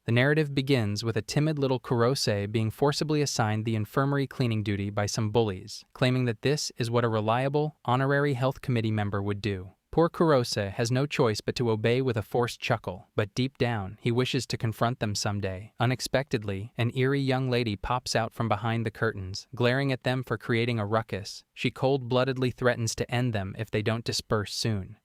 The narrative begins with a timid little Kurose being forcibly assigned the infirmary cleaning duty by some bullies, claiming that this is what a reliable, honorary health committee member would do. Poor Kurose has no choice but to obey with a forced chuckle, but deep down, he wishes to confront them someday. Unexpectedly, an eerie young lady pops out from behind the curtains, glaring at them for creating a ruckus. She cold-bloodedly threatens to end them if they don't disperse soon.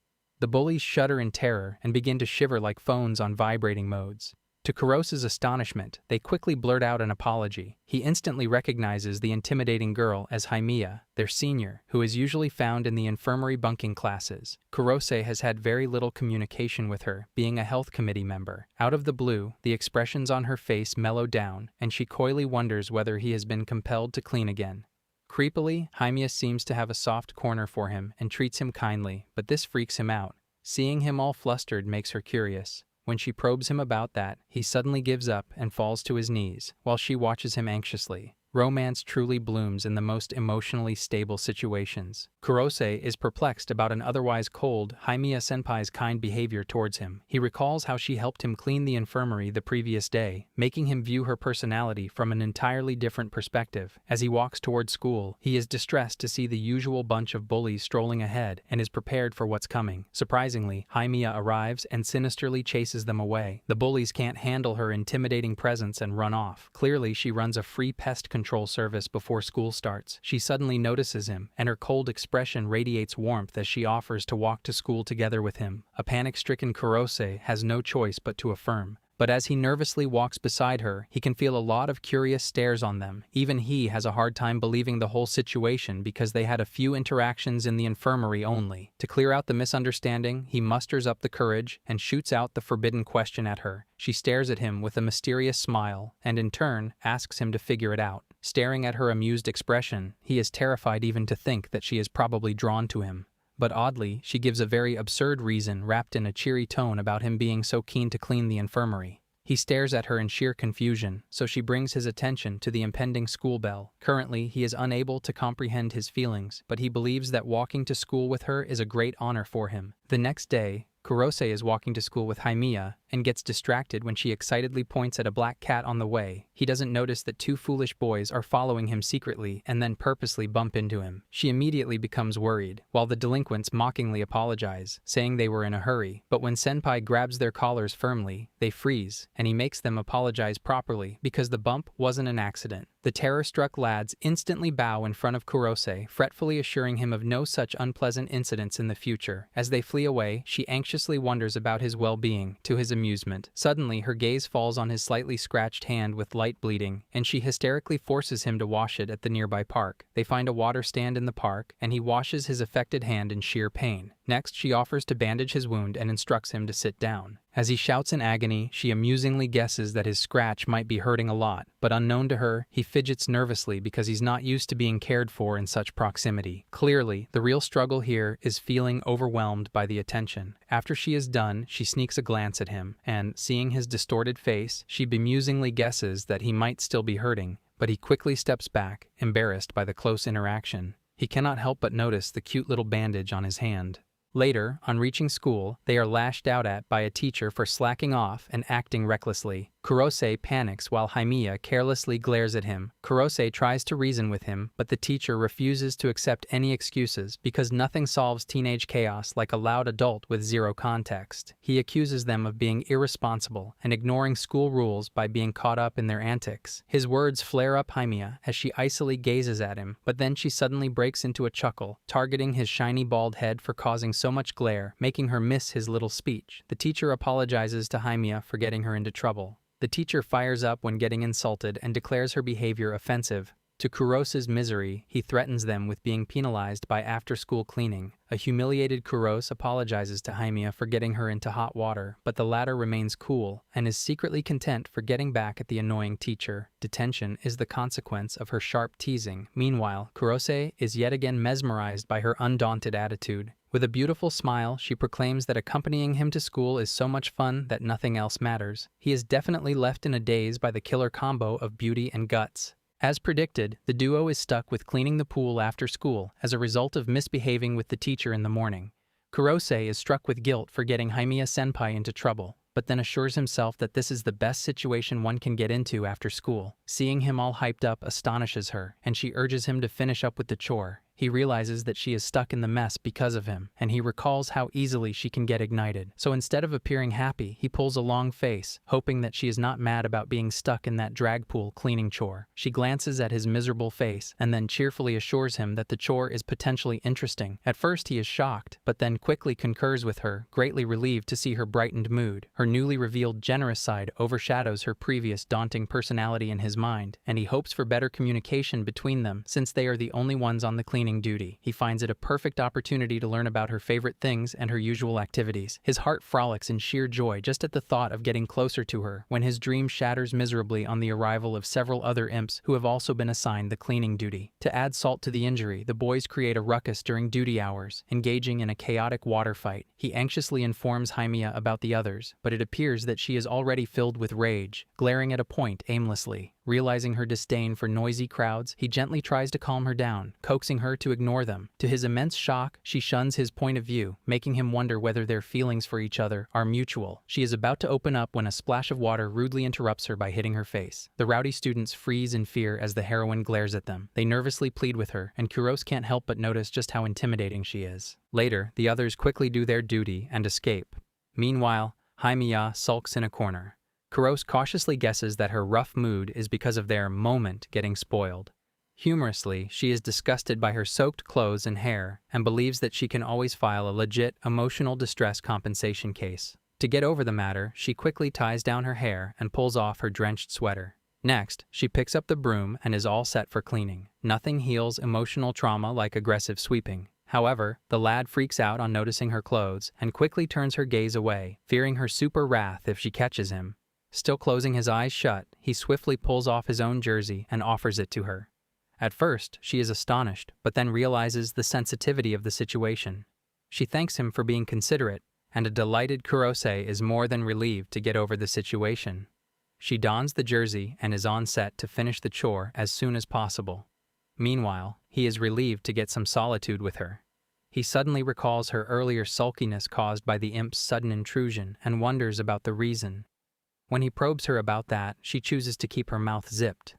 The bullies shudder in terror and begin to shiver like phones on vibrating modes. To Kurose's astonishment, they quickly blurt out an apology. He instantly recognizes the intimidating girl as Haimiya, their senior, who is usually found in the infirmary bunking classes. Kurose has had very little communication with her, being a health committee member. Out of the blue, the expressions on her face mellow down, and she coyly wonders whether he has been compelled to clean again. Creepily, Haimiya seems to have a soft corner for him and treats him kindly, but this freaks him out. Seeing him all flustered makes her curious. When she probes him about that, he suddenly gives up and falls to his knees, while she watches him anxiously. Romance truly blooms in the most emotionally stable situations. Kurose is perplexed about an otherwise cold Haimiya-Senpai's kind behavior towards him. He recalls how she helped him clean the infirmary the previous day, making him view her personality from an entirely different perspective. As he walks toward school, he is distressed to see the usual bunch of bullies strolling ahead and is prepared for what's coming. Surprisingly, Haimiya arrives and sinisterly chases them away. The bullies can't handle her intimidating presence and run off. Clearly, she runs a free pest control service before school starts. She suddenly notices him, and her cold expression radiates warmth as she offers to walk to school together with him. A panic-stricken Kurose has no choice but to affirm. But as he nervously walks beside her, he can feel a lot of curious stares on them. Even he has a hard time believing the whole situation because they had a few interactions in the infirmary only. To clear out the misunderstanding, he musters up the courage and shoots out the forbidden question at her. She stares at him with a mysterious smile and, in turn, asks him to figure it out. Staring at her amused expression, he is terrified even to think that she is probably drawn to him. But oddly, she gives a very absurd reason wrapped in a cheery tone about him being so keen to clean the infirmary. He stares at her in sheer confusion, so she brings his attention to the impending school bell. Currently, he is unable to comprehend his feelings, but he believes that walking to school with her is a great honor for him. The next day, Kurose is walking to school with Haimiya and gets distracted when she excitedly points at a black cat on the way. He doesn't notice that two foolish boys are following him secretly and then purposely bump into him. She immediately becomes worried, while the delinquents mockingly apologize, saying they were in a hurry. But when Senpai grabs their collars firmly, they freeze, and he makes them apologize properly because the bump wasn't an accident. The terror-struck lads instantly bow in front of Kurose, fretfully assuring him of no such unpleasant incidents in the future. As they flee away, she anxiously wonders about his well-being, to his amusement. Suddenly, her gaze falls on his slightly scratched hand with light bleeding, and she hysterically forces him to wash it at the nearby park. They find a water stand in the park, and he washes his affected hand in sheer pain. Next, she offers to bandage his wound and instructs him to sit down. As he shouts in agony, she amusingly guesses that his scratch might be hurting a lot, but unknown to her, he fidgets nervously because he's not used to being cared for in such proximity. Clearly, the real struggle here is feeling overwhelmed by the attention. After she is done, she sneaks a glance at him, and, seeing his distorted face, she bemusingly guesses that he might still be hurting, but he quickly steps back, embarrassed by the close interaction. He cannot help but notice the cute little bandage on his hand. Later, on reaching school, they are lashed out at by a teacher for slacking off and acting recklessly. Kurose panics while Haimiya carelessly glares at him. Kurose tries to reason with him, but the teacher refuses to accept any excuses because nothing solves teenage chaos like a loud adult with zero context. He accuses them of being irresponsible and ignoring school rules by being caught up in their antics. His words flare up Haimiya as she icily gazes at him, but then she suddenly breaks into a chuckle, targeting his shiny bald head for causing so much glare, making her miss his little speech. The teacher apologizes to Haimiya for getting her into trouble. The teacher fires up when getting insulted and declares her behavior offensive. To Kurose's misery, he threatens them with being penalized by after-school cleaning. A humiliated Kurose apologizes to Haimiya for getting her into hot water, but the latter remains cool and is secretly content for getting back at the annoying teacher. Detention is the consequence of her sharp teasing. Meanwhile, Kurose is yet again mesmerized by her undaunted attitude. With a beautiful smile, she proclaims that accompanying him to school is so much fun that nothing else matters. He is definitely left in a daze by the killer combo of beauty and guts. As predicted, the duo is stuck with cleaning the pool after school as a result of misbehaving with the teacher in the morning. Kurose is struck with guilt for getting Haimiya-Senpai into trouble. but then assures himself that this is the best situation one can get into after school. Seeing him all hyped up astonishes her, and she urges him to finish up with the chore. He realizes that she is stuck in the mess because of him, and he recalls how easily she can get ignited. So instead of appearing happy, he pulls a long face, hoping that she is not mad about being stuck in that drag pool cleaning chore. She glances at his miserable face, and then cheerfully assures him that the chore is potentially interesting. At first he is shocked, but then quickly concurs with her, greatly relieved to see her brightened mood. Her newly revealed generous side overshadows her previous daunting personality in his mind, and he hopes for better communication between them since they are the only ones on the cleaning duty. He finds it a perfect opportunity to learn about her favorite things and her usual activities. His heart frolics in sheer joy just at the thought of getting closer to her, when his dream shatters miserably on the arrival of several other imps who have also been assigned the cleaning duty. To add salt to the injury, the boys create a ruckus during duty hours, engaging in a chaotic water fight. He anxiously informs Haimiya about the others, but it appears that she is already filled with rage, glaring at a point aimlessly. Realizing her disdain for noisy crowds, he gently tries to calm her down, coaxing her to ignore them. To his immense shock, she shuns his point of view, making him wonder whether their feelings for each other are mutual. She is about to open up when a splash of water rudely interrupts her by hitting her face. The rowdy students freeze in fear as the heroine glares at them. They nervously plead with her, and Kurose can't help but notice just how intimidating she is. Later, the others quickly do their duty and escape. Meanwhile, Haimiya sulks in a corner. Kurose cautiously guesses that her rough mood is because of their moment getting spoiled. Humorously, she is disgusted by her soaked clothes and hair and believes that she can always file a legit emotional distress compensation case. To get over the matter, she quickly ties down her hair and pulls off her drenched sweater. Next, she picks up the broom and is all set for cleaning. Nothing heals emotional trauma like aggressive sweeping. However, the lad freaks out on noticing her clothes and quickly turns her gaze away, fearing her super wrath if she catches him. Still closing his eyes shut, he swiftly pulls off his own jersey and offers it to her. At first, she is astonished, but then realizes the sensitivity of the situation. She thanks him for being considerate, and a delighted Kurose is more than relieved to get over the situation. She dons the jersey and is on set to finish the chore as soon as possible. Meanwhile, he is relieved to get some solitude with her. He suddenly recalls her earlier sulkiness caused by the imp's sudden intrusion and wonders about the reason. When he probes her about that, she chooses to keep her mouth zipped.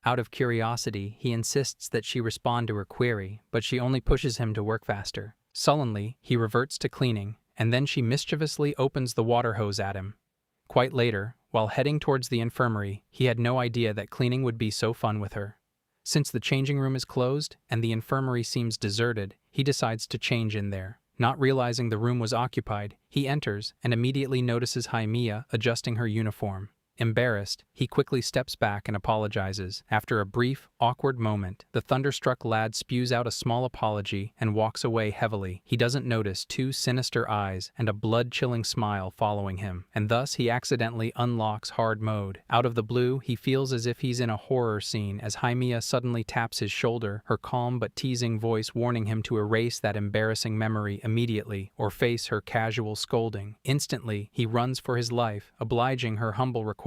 Out of curiosity, he insists that she respond to her query, but she only pushes him to work faster. Sullenly, he reverts to cleaning, and then she mischievously opens the water hose at him. Quite later, while heading towards the infirmary, he had no idea that cleaning would be so fun with her. Since the changing room is closed and the infirmary seems deserted, he decides to change in there. Not realizing the room was occupied, he enters and immediately notices Haimiya adjusting her uniform. Embarrassed, he quickly steps back and apologizes. After a brief, awkward moment, the thunderstruck lad spews out a small apology and walks away heavily. He doesn't notice two sinister eyes and a blood-chilling smile following him, and thus he accidentally unlocks hard mode. Out of the blue, he feels as if he's in a horror scene as Haimiya suddenly taps his shoulder, her calm but teasing voice warning him to erase that embarrassing memory immediately or face her casual scolding. Instantly, he runs for his life, obliging her humble request,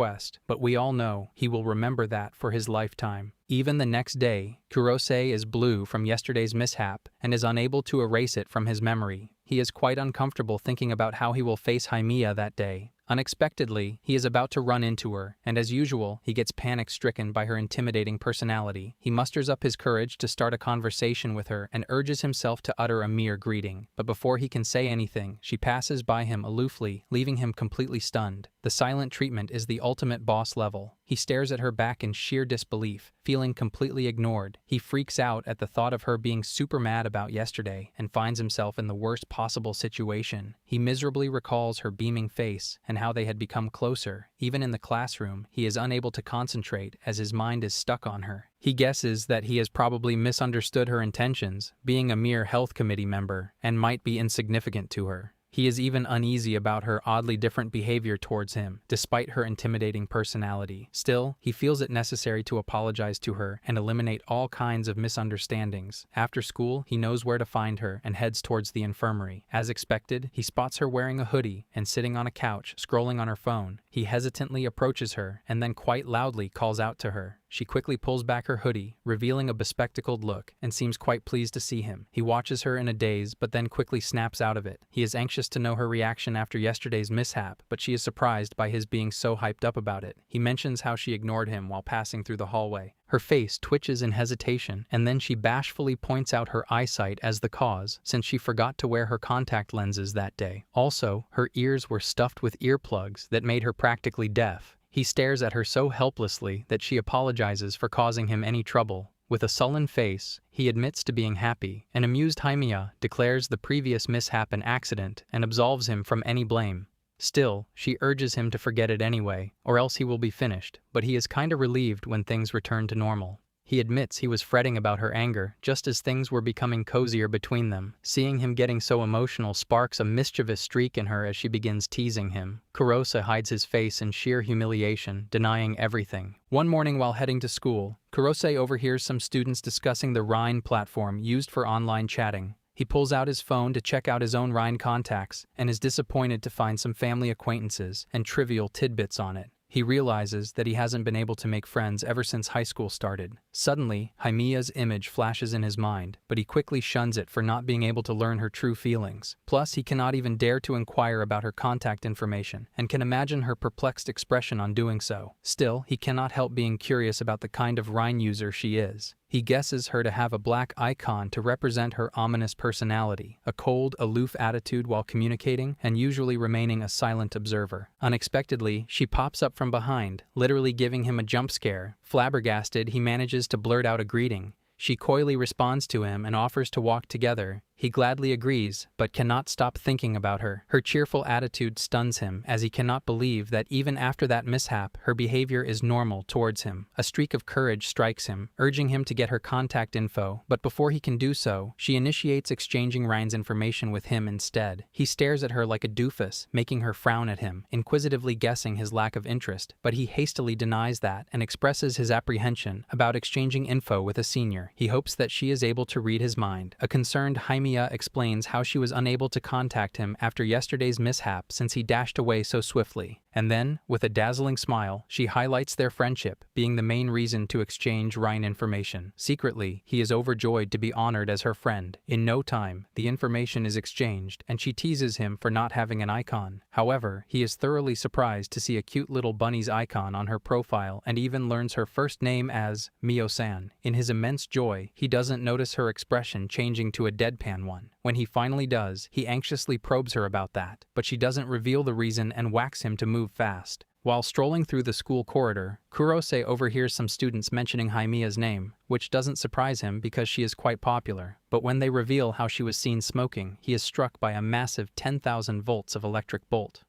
but we all know he will remember that for his lifetime. Even the next day, Kurose is blue from yesterday's mishap and is unable to erase it from his memory. He is quite uncomfortable thinking about how he will face Haimiya that day. Unexpectedly, he is about to run into her, and as usual, he gets panic-stricken by her intimidating personality. He musters up his courage to start a conversation with her and urges himself to utter a mere greeting. But before he can say anything, she passes by him aloofly, leaving him completely stunned. The silent treatment is the ultimate boss level. He stares at her back in sheer disbelief, feeling completely ignored. He freaks out at the thought of her being super mad about yesterday and finds himself in the worst possible situation. He miserably recalls her beaming face and how they had become closer. Even in the classroom, he is unable to concentrate as his mind is stuck on her. He guesses that he has probably misunderstood her intentions, being a mere health committee member, and might be insignificant to her. He is even uneasy about her oddly different behavior towards him, despite her intimidating personality. Still, he feels it necessary to apologize to her and eliminate all kinds of misunderstandings. After school, he knows where to find her and heads towards the infirmary. As expected, he spots her wearing a hoodie and sitting on a couch, scrolling on her phone. He hesitantly approaches her and then quite loudly calls out to her. She quickly pulls back her hoodie, revealing a bespectacled look, and seems quite pleased to see him. He watches her in a daze, but then quickly snaps out of it. He is anxious to know her reaction after yesterday's mishap, but she is surprised by his being so hyped up about it. He mentions how she ignored him while passing through the hallway. Her face twitches in hesitation, and then she bashfully points out her eyesight as the cause, since she forgot to wear her contact lenses that day. Also, her ears were stuffed with earplugs that made her practically deaf. He stares at her so helplessly that she apologizes for causing him any trouble. With a sullen face, he admits to being happy. An amused Haimiya declares the previous mishap an accident and absolves him from any blame. Still, she urges him to forget it anyway, or else he will be finished, but he is kinda relieved when things return to normal. He admits he was fretting about her anger just as things were becoming cozier between them. Seeing him getting so emotional sparks a mischievous streak in her as she begins teasing him. Kurose hides his face in sheer humiliation, denying everything. One morning while heading to school, Kurose overhears some students discussing the Rhine platform used for online chatting. He pulls out his phone to check out his own Rhine contacts and is disappointed to find some family acquaintances and trivial tidbits on it. He realizes that he hasn't been able to make friends ever since high school started. Suddenly, Haimiya's image flashes in his mind, but he quickly shuns it for not being able to learn her true feelings. Plus, he cannot even dare to inquire about her contact information, and can imagine her perplexed expression on doing so. Still, he cannot help being curious about the kind of Rhine user she is. He guesses her to have a black icon to represent her ominous personality, a cold, aloof attitude while communicating, and usually remaining a silent observer. Unexpectedly, she pops up from behind, literally giving him a jump scare. Flabbergasted, he manages to blurt out a greeting. She coyly responds to him and offers to walk together. He gladly agrees, but cannot stop thinking about her. Her cheerful attitude stuns him, as he cannot believe that even after that mishap, her behavior is normal towards him. A streak of courage strikes him, urging him to get her contact info, but before he can do so, she initiates exchanging Ryan's information with him instead. He stares at her like a doofus, making her frown at him, inquisitively guessing his lack of interest, but he hastily denies that and expresses his apprehension about exchanging info with a senior. He hopes that she is able to read his mind. A concerned Haimiya explains how she was unable to contact him after yesterday's mishap since he dashed away so swiftly. And then, with a dazzling smile, she highlights their friendship being the main reason to exchange Rhine information. Secretly, he is overjoyed to be honored as her friend. In no time, the information is exchanged, and she teases him for not having an icon. However, he is thoroughly surprised to see a cute little bunny's icon on her profile and even learns her first name as Mio-san. In his immense joy, he doesn't notice her expression changing to a deadpan one. When he finally does, he anxiously probes her about that, but she doesn't reveal the reason and whacks him to move fast. While strolling through the school corridor, Kurose overhears some students mentioning Haimiya's name, which doesn't surprise him because she is quite popular. But when they reveal how she was seen smoking, he is struck by a massive 10,000 volts of electric bolt.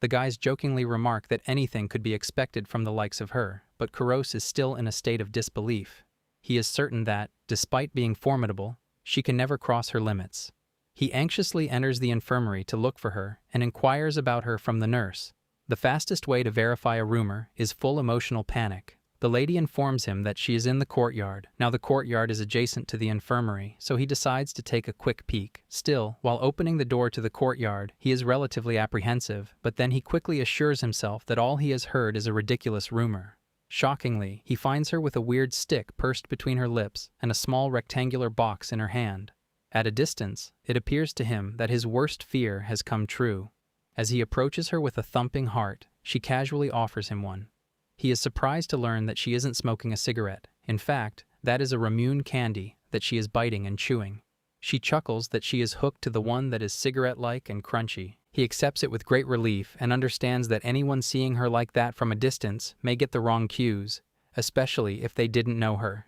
The guys jokingly remark that anything could be expected from the likes of her, but Kurose is still in a state of disbelief. He is certain that, despite being formidable, she can never cross her limits. He anxiously enters the infirmary to look for her and inquires about her from the nurse. The fastest way to verify a rumor is full emotional panic. The lady informs him that she is in the courtyard. Now the courtyard is adjacent to the infirmary, so he decides to take a quick peek. Still, while opening the door to the courtyard, he is relatively apprehensive, but then he quickly assures himself that all he has heard is a ridiculous rumor. Shockingly, he finds her with a weird stick pursed between her lips and a small rectangular box in her hand. At a distance, it appears to him that his worst fear has come true. As he approaches her with a thumping heart, she casually offers him one. He is surprised to learn that she isn't smoking a cigarette. In fact, that is a Ramune candy that she is biting and chewing. She chuckles that she is hooked to the one that is cigarette-like and crunchy. He accepts it with great relief and understands that anyone seeing her like that from a distance may get the wrong cues, especially if they didn't know her.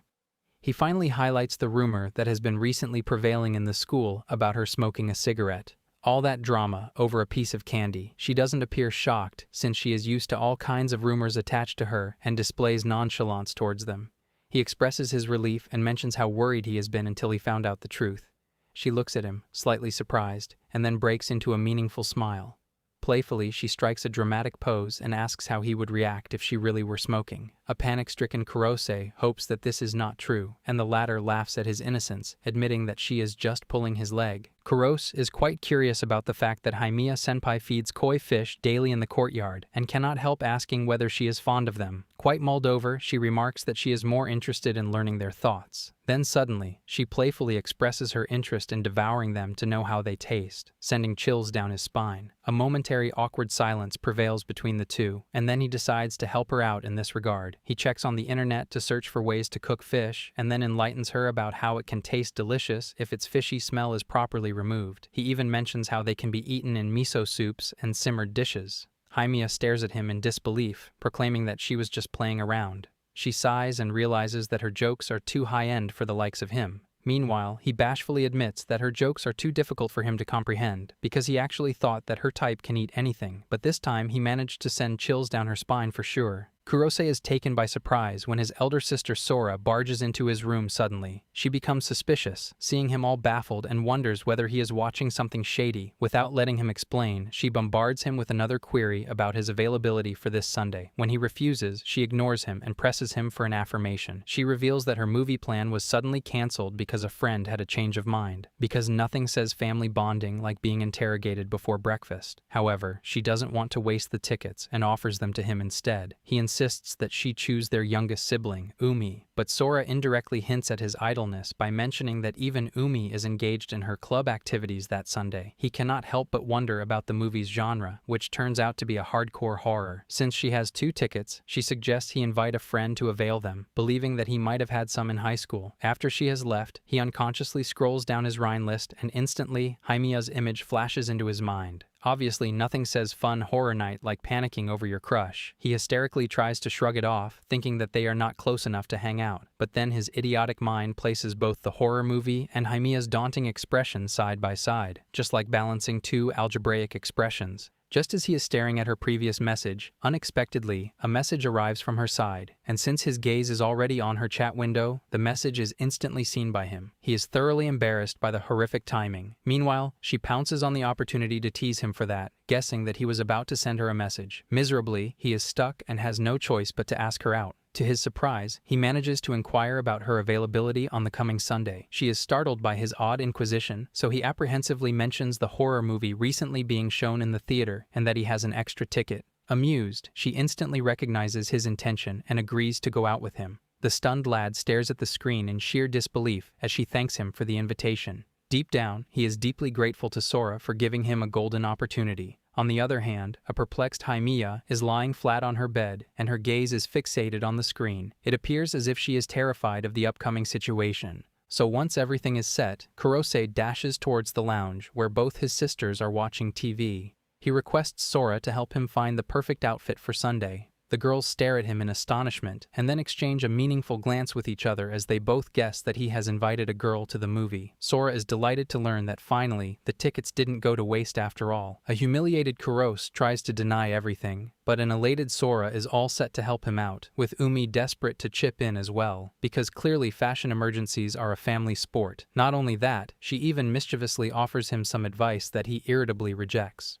He finally highlights the rumor that has been recently prevailing in the school about her smoking a cigarette. All that drama over a piece of candy. She doesn't appear shocked since she is used to all kinds of rumors attached to her and displays nonchalance towards them. He expresses his relief and mentions how worried he has been until he found out the truth. She looks at him, slightly surprised, and then breaks into a meaningful smile. Playfully, she strikes a dramatic pose and asks how he would react if she really were smoking. A panic-stricken Kurose hopes that this is not true, and the latter laughs at his innocence, admitting that she is just pulling his leg. Kurose is quite curious about the fact that Haimiya-Senpai feeds koi fish daily in the courtyard and cannot help asking whether she is fond of them. Quite mulled over, she remarks that she is more interested in learning their thoughts. Then suddenly, she playfully expresses her interest in devouring them to know how they taste, sending chills down his spine. A momentary awkward silence prevails between the two, and then he decides to help her out in this regard. He checks on the internet to search for ways to cook fish, and then enlightens her about how it can taste delicious if its fishy smell is properly removed. He even mentions how they can be eaten in miso soups and simmered dishes. Haimiya stares at him in disbelief, proclaiming that she was just playing around. She sighs and realizes that her jokes are too high-end for the likes of him. Meanwhile, he bashfully admits that her jokes are too difficult for him to comprehend, because he actually thought that her type can eat anything, but this time he managed to send chills down her spine for sure. Kurose is taken by surprise when his elder sister Sora barges into his room suddenly. She becomes suspicious, seeing him all baffled, and wonders whether he is watching something shady. Without letting him explain, she bombards him with another query about his availability for this Sunday. When he refuses, she ignores him and presses him for an affirmation. She reveals that her movie plan was suddenly cancelled because a friend had a change of mind, because nothing says family bonding like being interrogated before breakfast. However, she doesn't want to waste the tickets and offers them to him instead. He insists that she choose their youngest sibling, Umi, but Sora indirectly hints at his idleness by mentioning that even Umi is engaged in her club activities that Sunday. He cannot help but wonder about the movie's genre, which turns out to be a hardcore horror. Since she has 2 tickets, she suggests he invite a friend to avail them, believing that he might have had some in high school. After she has left, he unconsciously scrolls down his Rhine list, and instantly, Haimiya's image flashes into his mind. Obviously, nothing says fun horror night like panicking over your crush. He hysterically tries to shrug it off, thinking that they are not close enough to hang out. But then his idiotic mind places both the horror movie and Haimiya's daunting expression side by side, just like balancing 2 algebraic expressions. Just as he is staring at her previous message, unexpectedly, a message arrives from her side, and since his gaze is already on her chat window, the message is instantly seen by him. He is thoroughly embarrassed by the horrific timing. Meanwhile, she pounces on the opportunity to tease him for that, guessing that he was about to send her a message. Miserably, he is stuck and has no choice but to ask her out. To his surprise, he manages to inquire about her availability on the coming Sunday. She is startled by his odd inquisition, so he apprehensively mentions the horror movie recently being shown in the theater and that he has an extra ticket. Amused, she instantly recognizes his intention and agrees to go out with him. The stunned lad stares at the screen in sheer disbelief as she thanks him for the invitation. Deep down, he is deeply grateful to Sora for giving him a golden opportunity. On the other hand, a perplexed Haimiya is lying flat on her bed, and her gaze is fixated on the screen. It appears as if she is terrified of the upcoming situation. So once everything is set, Kurose dashes towards the lounge, where both his sisters are watching TV. He requests Sora to help him find the perfect outfit for Sunday. The girls stare at him in astonishment, and then exchange a meaningful glance with each other as they both guess that he has invited a girl to the movie. Sora is delighted to learn that finally, the tickets didn't go to waste after all. A humiliated Kurose tries to deny everything, but an elated Sora is all set to help him out, with Umi desperate to chip in as well, because clearly fashion emergencies are a family sport. Not only that, she even mischievously offers him some advice that he irritably rejects.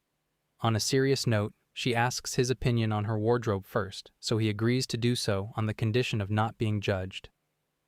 On a serious note, she asks his opinion on her wardrobe first, so he agrees to do so on the condition of not being judged.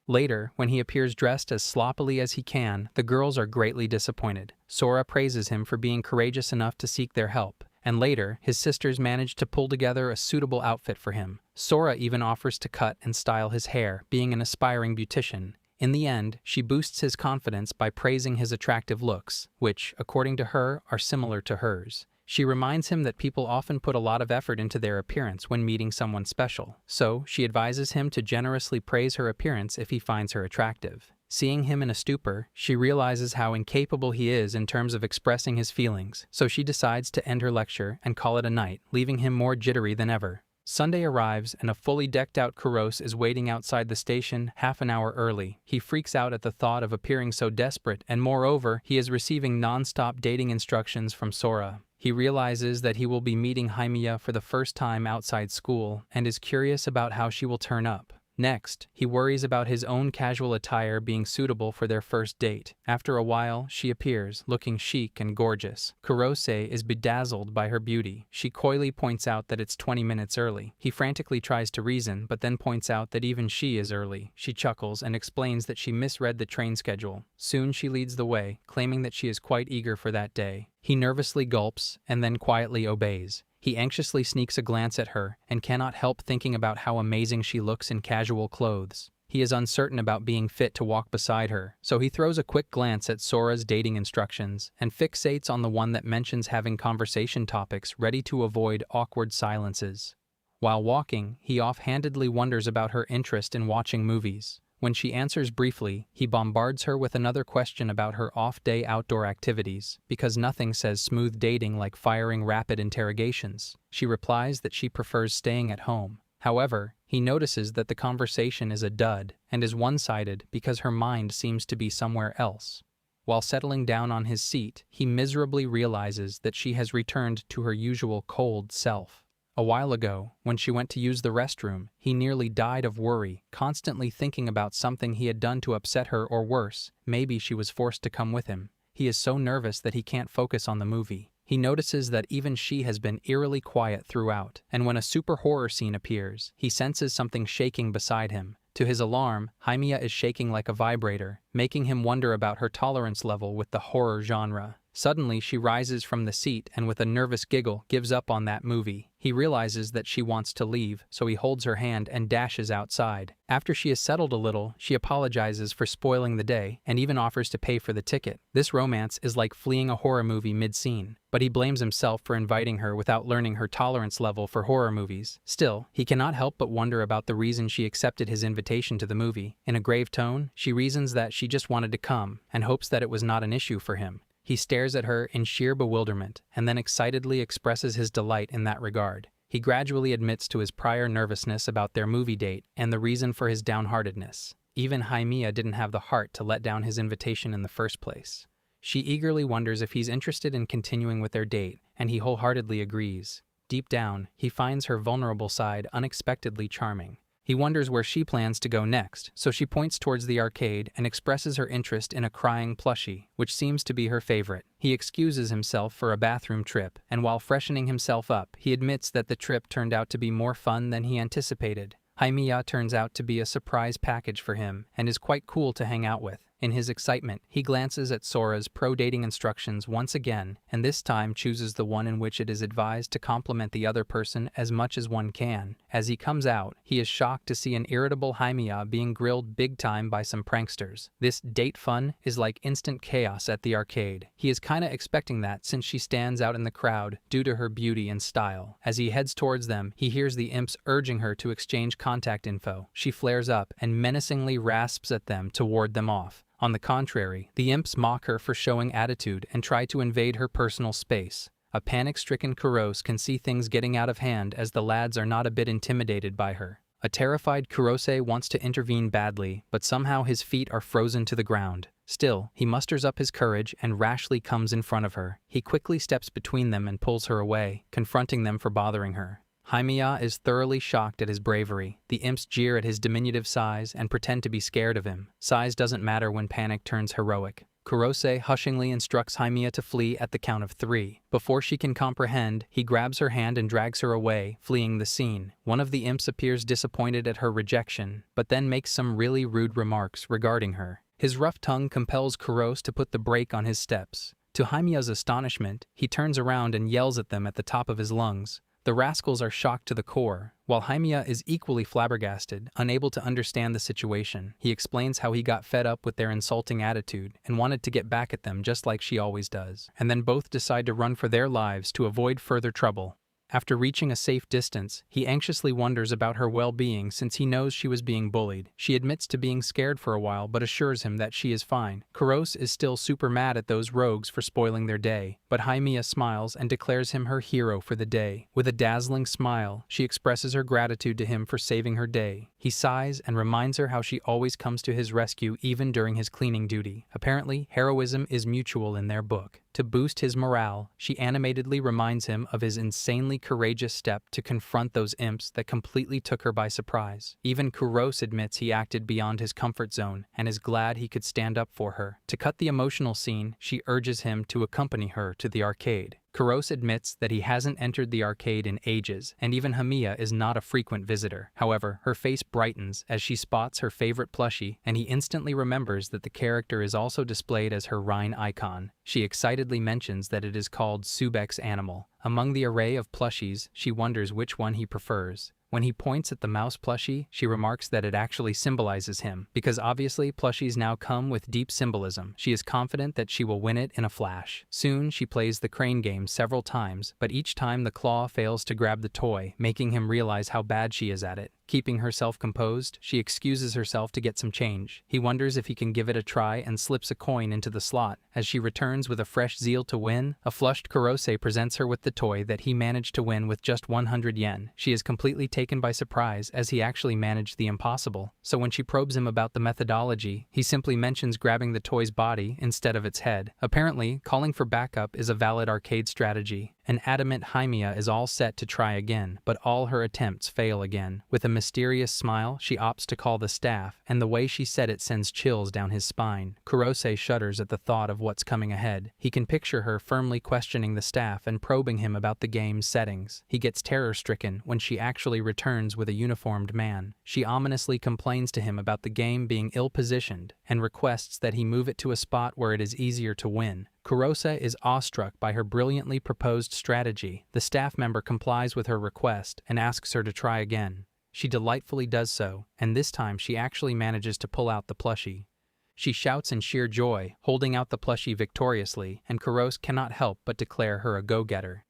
Later, when he appears dressed as sloppily as he can, the girls are greatly disappointed. Sora praises him for being courageous enough to seek their help, and later, his sisters manage to pull together a suitable outfit for him. Sora even offers to cut and style his hair, being an aspiring beautician. In the end, she boosts his confidence by praising his attractive looks, which, according to her, are similar to hers. She reminds him that people often put a lot of effort into their appearance when meeting someone special, so she advises him to generously praise her appearance if he finds her attractive. Seeing him in a stupor, she realizes how incapable he is in terms of expressing his feelings, so she decides to end her lecture and call it a night, leaving him more jittery than ever. Sunday arrives, and a fully decked-out Kurose is waiting outside the station half an hour early. He freaks out at the thought of appearing so desperate, and moreover, he is receiving non-stop dating instructions from Sora. He realizes that he will be meeting Haimiya for the first time outside school, and is curious about how she will turn up. Next, he worries about his own casual attire being suitable for their first date. After a while, she appears, looking chic and gorgeous. Kurose is bedazzled by her beauty. She coyly points out that it's 20 minutes early. He frantically tries to reason, but then points out that even she is early. She chuckles and explains that she misread the train schedule. Soon she leads the way, claiming that she is quite eager for that day. He nervously gulps and then quietly obeys. He anxiously sneaks a glance at her and cannot help thinking about how amazing she looks in casual clothes. He is uncertain about being fit to walk beside her, so he throws a quick glance at Sora's dating instructions and fixates on the one that mentions having conversation topics ready to avoid awkward silences. While walking, he offhandedly wonders about her interest in watching movies. When she answers briefly, he bombards her with another question about her off-day outdoor activities, because nothing says smooth dating like firing rapid interrogations. She replies that she prefers staying at home. However, he notices that the conversation is a dud and is one-sided because her mind seems to be somewhere else. While settling down on his seat, he miserably realizes that she has returned to her usual cold self. A while ago, when she went to use the restroom, he nearly died of worry, constantly thinking about something he had done to upset her, or worse, maybe she was forced to come with him. He is so nervous that he can't focus on the movie. He notices that even she has been eerily quiet throughout, and when a super horror scene appears, he senses something shaking beside him. To his alarm, Haimiya is shaking like a vibrator, making him wonder about her tolerance level with the horror genre. Suddenly, she rises from the seat and with a nervous giggle gives up on that movie. He realizes that she wants to leave, so he holds her hand and dashes outside. After she has settled a little, she apologizes for spoiling the day and even offers to pay for the ticket. This romance is like fleeing a horror movie mid-scene, but he blames himself for inviting her without learning her tolerance level for horror movies. Still, he cannot help but wonder about the reason she accepted his invitation to the movie. In a grave tone, she reasons that she just wanted to come and hopes that it was not an issue for him. He stares at her in sheer bewilderment and then excitedly expresses his delight in that regard. He gradually admits to his prior nervousness about their movie date and the reason for his downheartedness. Even Haimiya didn't have the heart to let down his invitation in the first place. She eagerly wonders if he's interested in continuing with their date, and he wholeheartedly agrees. Deep down, he finds her vulnerable side unexpectedly charming. He wonders where she plans to go next, so she points towards the arcade and expresses her interest in a crying plushie, which seems to be her favorite. He excuses himself for a bathroom trip, and while freshening himself up, he admits that the trip turned out to be more fun than he anticipated. Haimiya turns out to be a surprise package for him and is quite cool to hang out with. In his excitement, he glances at Sora's pro-dating instructions once again, and this time chooses the one in which it is advised to compliment the other person as much as one can. As he comes out, he is shocked to see an irritable Haimiya being grilled big time by some pranksters. This date fun is like instant chaos at the arcade. He is kinda expecting that since she stands out in the crowd due to her beauty and style. As he heads towards them, he hears the imps urging her to exchange contact info. She flares up and menacingly rasps at them to ward them off. On the contrary, the imps mock her for showing attitude and try to invade her personal space. A panic-stricken Kurose can see things getting out of hand as the lads are not a bit intimidated by her. A terrified Kurose wants to intervene badly, but somehow his feet are frozen to the ground. Still, he musters up his courage and rashly comes in front of her. He quickly steps between them and pulls her away, confronting them for bothering her. Haimiya is thoroughly shocked at his bravery. The imps jeer at his diminutive size and pretend to be scared of him. Size doesn't matter when panic turns heroic. Kurose hushingly instructs Haimiya to flee at the count of 3. Before she can comprehend, he grabs her hand and drags her away, fleeing the scene. One of the imps appears disappointed at her rejection, but then makes some really rude remarks regarding her. His rough tongue compels Kurose to put the brake on his steps. To Haimiya's astonishment, he turns around and yells at them at the top of his lungs. The rascals are shocked to the core, while Haimiya is equally flabbergasted, unable to understand the situation. He explains how he got fed up with their insulting attitude and wanted to get back at them just like she always does, and then both decide to run for their lives to avoid further trouble. After reaching a safe distance, he anxiously wonders about her well-being since he knows she was being bullied. She admits to being scared for a while but assures him that she is fine. Kurose is still super mad at those rogues for spoiling their day, but Haimiya smiles and declares him her hero for the day. With a dazzling smile, she expresses her gratitude to him for saving her day. He sighs and reminds her how she always comes to his rescue even during his cleaning duty. Apparently, heroism is mutual in their book. To boost his morale, she animatedly reminds him of his insanely courageous step to confront those imps that completely took her by surprise. Even Kurose admits he acted beyond his comfort zone and is glad he could stand up for her. To cut the emotional scene, she urges him to accompany her to the arcade. Kurose admits that he hasn't entered the arcade in ages, and even Haimiya is not a frequent visitor. However, her face brightens as she spots her favorite plushie, and he instantly remembers that the character is also displayed as her Rhine icon. She excitedly mentions that it is called Subek's animal. Among the array of plushies, she wonders which one he prefers. When he points at the mouse plushie, she remarks that it actually symbolizes him, because obviously plushies now come with deep symbolism. She is confident that she will win it in a flash. Soon, she plays the crane game several times, but each time the claw fails to grab the toy, making him realize how bad she is at it. Keeping herself composed, she excuses herself to get some change. He wonders if he can give it a try and slips a coin into the slot. As she returns with a fresh zeal to win, a flushed Kurose presents her with the toy that he managed to win with just 100 yen. She is completely taken by surprise as he actually managed the impossible. So when she probes him about the methodology, he simply mentions grabbing the toy's body instead of its head. Apparently, calling for backup is a valid arcade strategy. An adamant Haimiya is all set to try again, but all her attempts fail again. With a mysterious smile, she opts to call the staff, and the way she said it sends chills down his spine. Kurose shudders at the thought of what's coming ahead. He can picture her firmly questioning the staff and probing him about the game's settings. He gets terror-stricken when she actually returns with a uniformed man. She ominously complains to him about the game being ill-positioned and requests that he move it to a spot where it is easier to win. Kurose is awestruck by her brilliantly proposed strategy. The staff member complies with her request and asks her to try again. She delightfully does so, and this time she actually manages to pull out the plushie. She shouts in sheer joy, holding out the plushie victoriously, and Kurose cannot help but declare her a go-getter.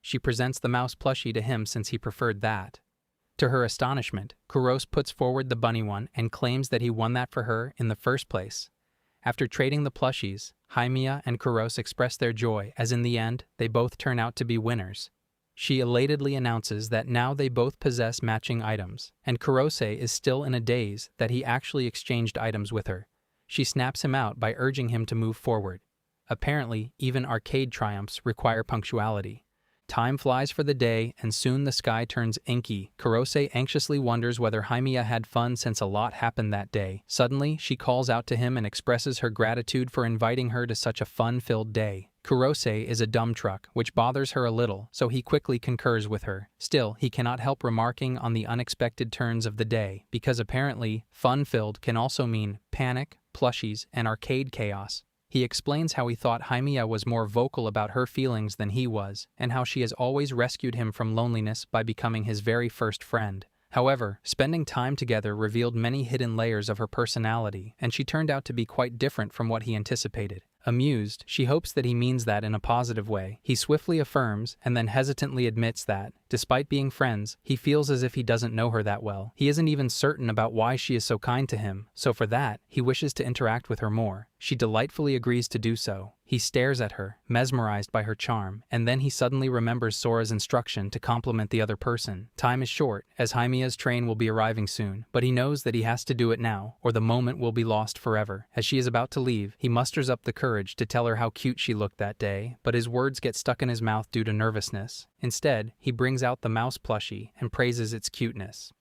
She presents the mouse plushie to him since he preferred that. To her astonishment, Kurose puts forward the bunny one and claims that he won that for her in the first place. After trading the plushies, Haimiya and Kurose express their joy as in the end, they both turn out to be winners. She elatedly announces that now they both possess matching items, and Kurose is still in a daze that he actually exchanged items with her. She snaps him out by urging him to move forward. Apparently, even arcade triumphs require punctuality. Time flies for the day, and soon the sky turns inky. Kurose anxiously wonders whether Haimiya had fun since a lot happened that day. Suddenly, she calls out to him and expresses her gratitude for inviting her to such a fun-filled day. Kurose is a dumb truck, which bothers her a little, so he quickly concurs with her. Still, he cannot help remarking on the unexpected turns of the day, because apparently, fun-filled can also mean panic, plushies, and arcade chaos. He explains how he thought Haimiya was more vocal about her feelings than he was, and how she has always rescued him from loneliness by becoming his very first friend. However, spending time together revealed many hidden layers of her personality, and she turned out to be quite different from what he anticipated. Amused, she hopes that he means that in a positive way. He swiftly affirms, and then hesitantly admits that, despite being friends, he feels as if he doesn't know her that well. He isn't even certain about why she is so kind to him, so for that, he wishes to interact with her more. She delightfully agrees to do so. He stares at her, mesmerized by her charm, and then he suddenly remembers Sora's instruction to compliment the other person. Time is short, as Haimiya's train will be arriving soon, but he knows that he has to do it now, or the moment will be lost forever. As she is about to leave, he musters up the courage to tell her how cute she looked that day, but his words get stuck in his mouth due to nervousness. Instead, he brings out the mouse plushie and praises its cuteness.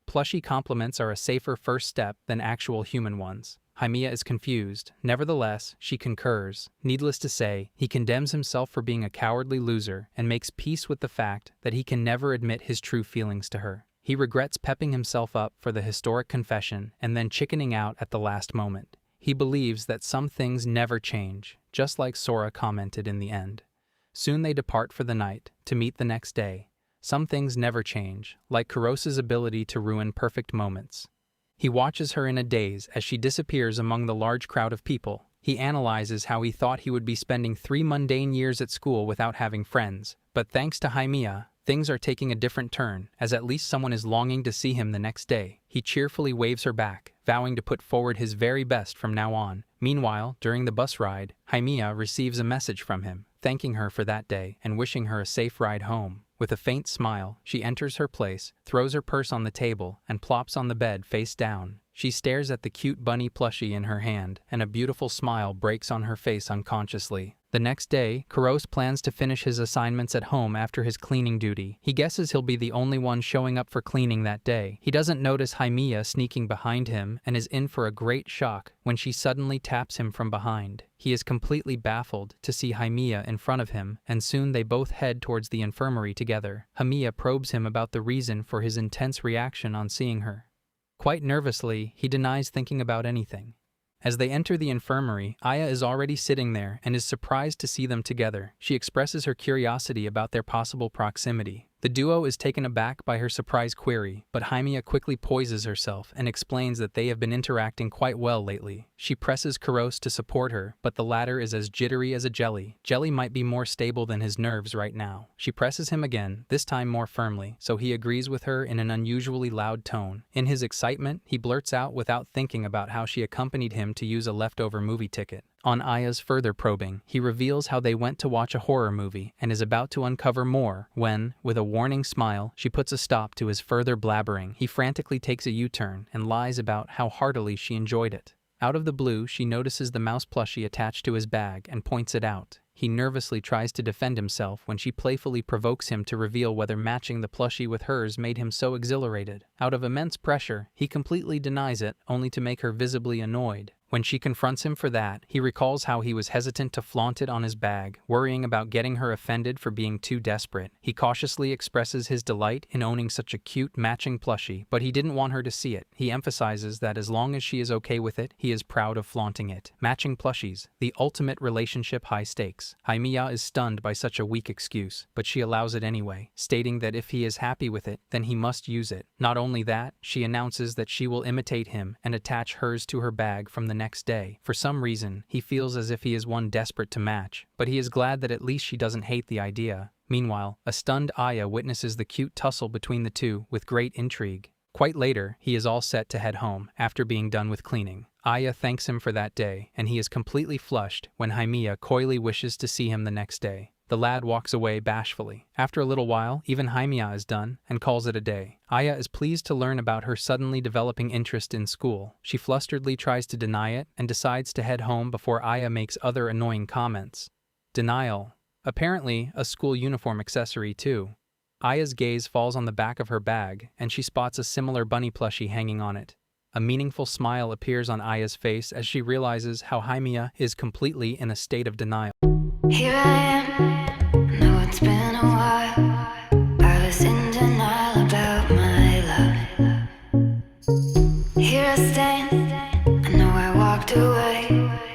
Plushie compliments are a safer first step than actual human ones. Haimiya is confused. Nevertheless, she concurs. Needless to say, he condemns himself for being a cowardly loser and makes peace with the fact that he can never admit his true feelings to her. He regrets pepping himself up for the historic confession and then chickening out at the last moment. He believes that some things never change, just like Sora commented in the end. Soon they depart for the night, to meet the next day. Some things never change, like Kurose's ability to ruin perfect moments. He watches her in a daze as she disappears among the large crowd of people. He analyzes how he thought he would be spending 3 mundane years at school without having friends. But thanks to Haimiya, things are taking a different turn, as at least someone is longing to see him the next day. He cheerfully waves her back, vowing to put forward his very best from now on. Meanwhile, during the bus ride, Haimiya receives a message from him, thanking her for that day and wishing her a safe ride home. With a faint smile, she enters her place, throws her purse on the table, and plops on the bed face down. She stares at the cute bunny plushie in her hand, and a beautiful smile breaks on her face unconsciously. The next day, Kurose plans to finish his assignments at home after his cleaning duty. He guesses he'll be the only one showing up for cleaning that day. He doesn't notice Haimiya sneaking behind him and is in for a great shock when she suddenly taps him from behind. He is completely baffled to see Haimiya in front of him, and soon they both head towards the infirmary together. Haimiya probes him about the reason for his intense reaction on seeing her. Quite nervously, he denies thinking about anything. As they enter the infirmary, Aya is already sitting there and is surprised to see them together. She expresses her curiosity about their possible proximity. The duo is taken aback by her surprise query, but Haimiya quickly poises herself and explains that they have been interacting quite well lately. She presses Kurose to support her, but the latter is as jittery as a jelly. Jelly might be more stable than his nerves right now. She presses him again, this time more firmly, so he agrees with her in an unusually loud tone. In his excitement, he blurts out without thinking about how she accompanied him to use a leftover movie ticket. On Aya's further probing, he reveals how they went to watch a horror movie and is about to uncover more when, with a warning smile, she puts a stop to his further blabbering. He frantically takes a U-turn and lies about how heartily she enjoyed it. Out of the blue, she notices the mouse plushie attached to his bag and points it out. He nervously tries to defend himself when she playfully provokes him to reveal whether matching the plushie with hers made him so exhilarated. Out of immense pressure, he completely denies it, only to make her visibly annoyed. When she confronts him for that, he recalls how he was hesitant to flaunt it on his bag, worrying about getting her offended for being too desperate. He cautiously expresses his delight in owning such a cute matching plushie, but he didn't want her to see it. He emphasizes that as long as she is okay with it, he is proud of flaunting it. Matching plushies, the ultimate relationship high stakes. Haimiya is stunned by such a weak excuse, but she allows it anyway, stating that if he is happy with it, then he must use it. Not only that, she announces that she will imitate him and attach hers to her bag from the next day. For some reason, he feels as if he is one desperate to match, but he is glad that at least she doesn't hate the idea. Meanwhile, a stunned Aya witnesses the cute tussle between the two with great intrigue. Quite later, he is all set to head home after being done with cleaning. Aya thanks him for that day, and he is completely flushed when Haimiya coyly wishes to see him the next day. The lad walks away bashfully. After a little while, even Haimiya is done and calls it a day. Aya is pleased to learn about her suddenly developing interest in school. She flusteredly tries to deny it and decides to head home before Aya makes other annoying comments. Denial. Apparently, a school uniform accessory too. Aya's gaze falls on the back of her bag, and she spots a similar bunny plushie hanging on it. A meaningful smile appears on Aya's face as she realizes how Haimiya is completely in a state of denial. Here I am, know it's been a while. I was in denial about my love. Here I stand, I know I walked away.